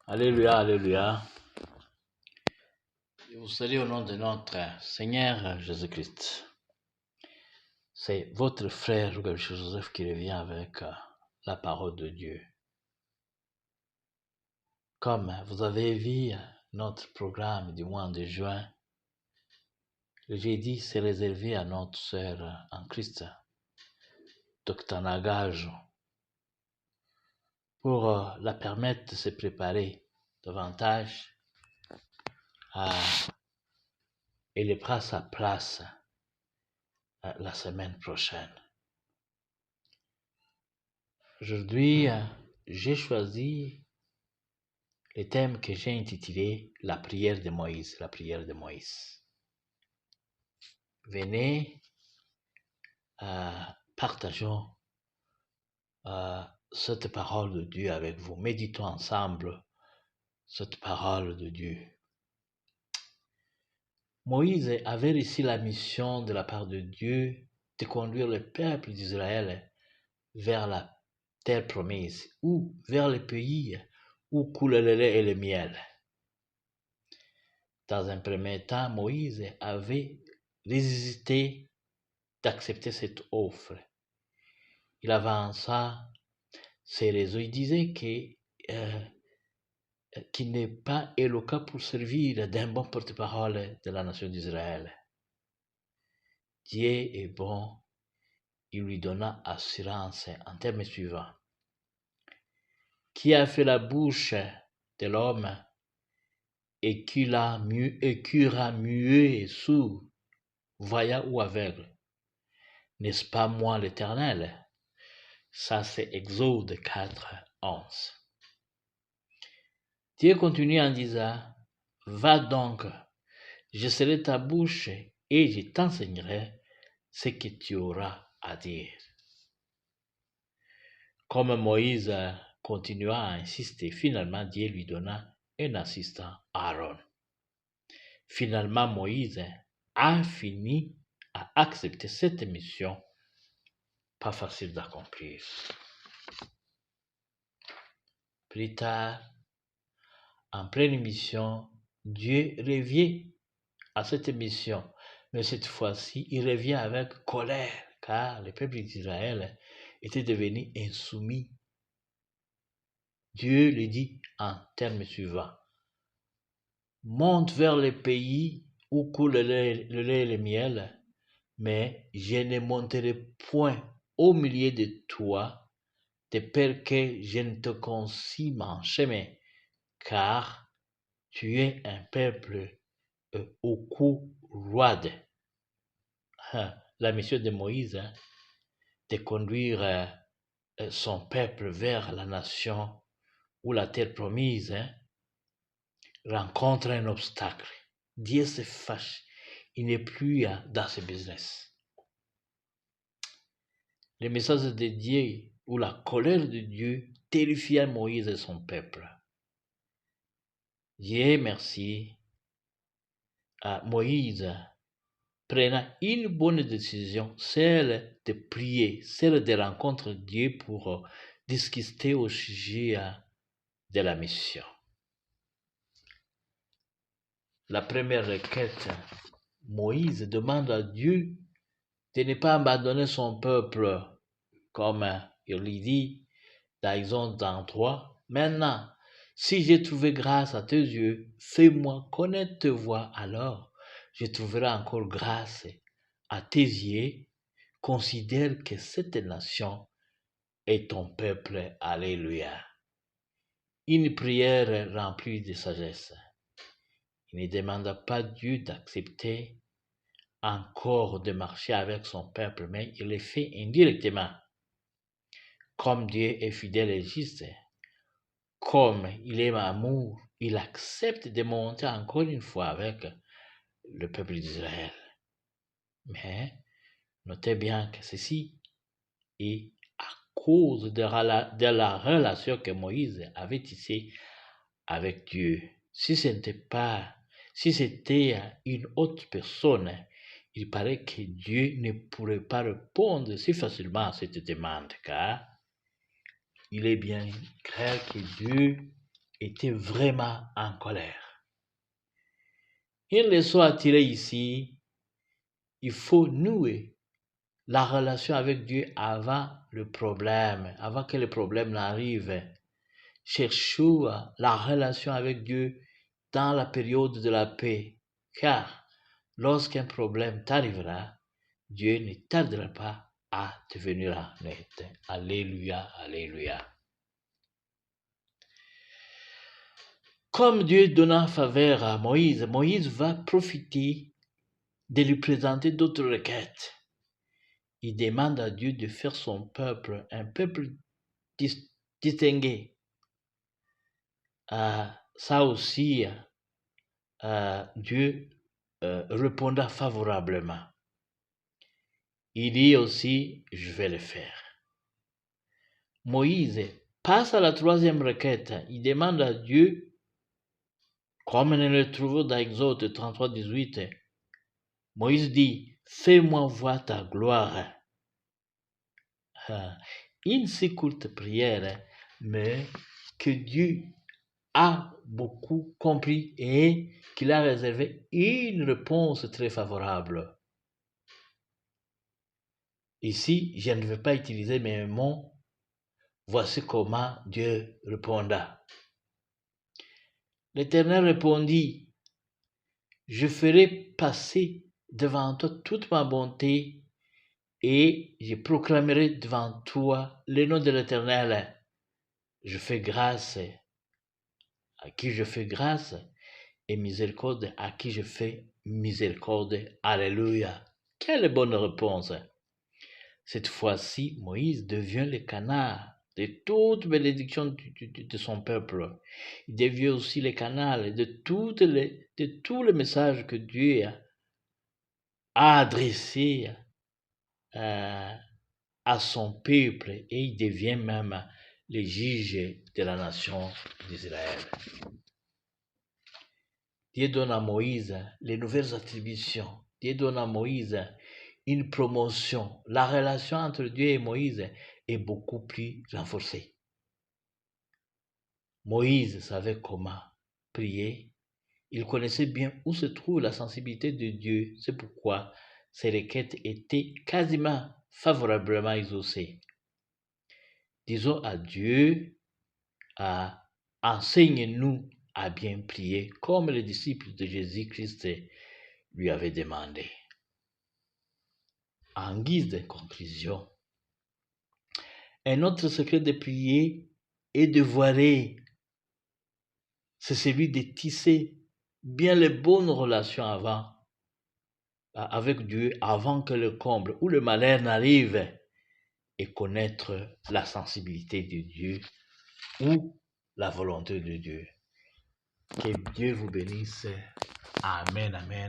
Alléluia, alléluia. Je vous salue au nom de notre Seigneur Jésus-Christ. C'est votre frère Joseph qui revient avec la parole de Dieu. Comme vous avez vu notre programme du mois de juin, le jeudi c'est réservé à notre sœur en Christ, Dr Nagajo, pour la permettre de se préparer davantage elle prend sa place la semaine prochaine. Aujourd'hui, j'ai choisi le thème que j'ai intitulé La prière de Moïse, la prière de Moïse. Venez, partageons cette parole de Dieu avec vous. Méditons ensemble cette parole de Dieu. Moïse avait reçu la mission de la part de Dieu de conduire le peuple d'Israël vers la terre promise ou vers le pays où coule le lait et le miel. Dans un premier temps, Moïse avait résisté d'accepter cette offre. Il avança ses raisons. Il disait qu'il n'est pas éloquent pour servir d'un bon porte-parole de la nation d'Israël. Dieu est bon. Il lui donna assurance en termes suivants. Qui a fait la bouche de l'homme et qui rend muet et sourd, voyant ou aveugle? N'est-ce pas moi l'Éternel? Ça, c'est Exode 4, 11. Dieu continue en disant, va donc, je serai ta bouche et je t'enseignerai ce que tu auras à dire. Comme Moïse continua à insister, finalement Dieu lui donna un assistant, Aaron. Finalement, Moïse a fini à accepter cette mission, pas facile d'accomplir. Plus tard, en pleine mission, Dieu revient à cette mission, mais cette fois-ci, il revient avec colère, car le peuple d'Israël était devenu insoumis. Dieu lui dit en termes suivants, monte vers le pays où coule le lait et le miel, mais je ne monterai point au milieu de toi, de peur que je ne te consigne mon chemin, car tu es un peuple au cou roide. La mission de Moïse, de conduire son peuple vers la nation ou la terre promise, rencontre un obstacle. Dieu se fâche. Il n'est plus dans ce business. Le message de Dieu ou la colère de Dieu terrifia Moïse et son peuple. Dieu merci à Moïse prenant une bonne décision, celle de prier, celle de rencontrer Dieu pour discuter au sujet de la mission. La première requête, Moïse demande à Dieu de ne pas abandonner son peuple, comme il lui dit dans Exode 33. Maintenant, si j'ai trouvé grâce à tes yeux, fais-moi connaître tes voies, alors je trouverai encore grâce à tes yeux. Considère que cette nation est ton peuple. Alléluia. Une prière remplie de sagesse. Il ne demande pas à Dieu d'accepter encore de marcher avec son peuple, mais il le fait indirectement. Comme Dieu est fidèle et juste, comme il aime amour, il accepte de monter encore une fois avec le peuple d'Israël. Mais notez bien que ceci est à cause de la relation que Moïse avait tissée avec Dieu. Si c'était une autre personne, il paraît que Dieu ne pourrait pas répondre si facilement à cette demande, car il est bien clair que Dieu était vraiment en colère. Une leçon à tirer ici, il faut nouer la relation avec Dieu avant le problème, avant que le problème n'arrive. Cherchons la relation avec Dieu dans la période de la paix, car lorsqu'un problème t'arrivera, Dieu ne tardera pas à te venir en aide. Alléluia, alléluia. Comme Dieu donna faveur à Moïse, Moïse va profiter de lui présenter d'autres requêtes. Il demande à Dieu de faire son peuple un peuple distingué. Ça aussi, Dieu répondra favorablement. Il dit aussi, je vais le faire. Moïse passe à la troisième requête. Il demande à Dieu, comme nous le trouvons dans Exode 33, 18, Moïse dit, fais-moi voir ta gloire. Une si courte prière, mais que Dieu a beaucoup compris et qu'il a réservé une réponse très favorable. Ici, je ne vais pas utiliser mes mots. Voici comment Dieu répondra. L'Éternel répondit, je ferai passer devant toi toute ma bonté et je proclamerai devant toi le nom de l'Éternel. Je fais grâce à qui je fais grâce et miséricorde à qui je fais miséricorde. Alléluia. Quelle bonne réponse. Cette fois-ci, Moïse devient le canal de toute bénédiction de son peuple. Il devient aussi le canal de tous les messages que Dieu a adressés à son peuple et il devient même le juge de la nation d'Israël. Dieu donne à Moïse les nouvelles attributions. Dieu donne à Moïse une promotion. La relation entre Dieu et Moïse est beaucoup plus renforcée. Moïse savait comment prier. Il connaissait bien où se trouve la sensibilité de Dieu. C'est pourquoi ses requêtes étaient quasiment favorablement exaucées. Disons à Dieu, enseigne-nous à bien prier comme les disciples de Jésus-Christ lui avaient demandé. En guise de conclusion, un autre secret de prier et de voiler, c'est celui de tisser bien les bonnes relations avec Dieu avant que le comble ou le malheur n'arrive et connaître la sensibilité de Dieu ou la volonté de Dieu. Que Dieu vous bénisse. Amen, amen.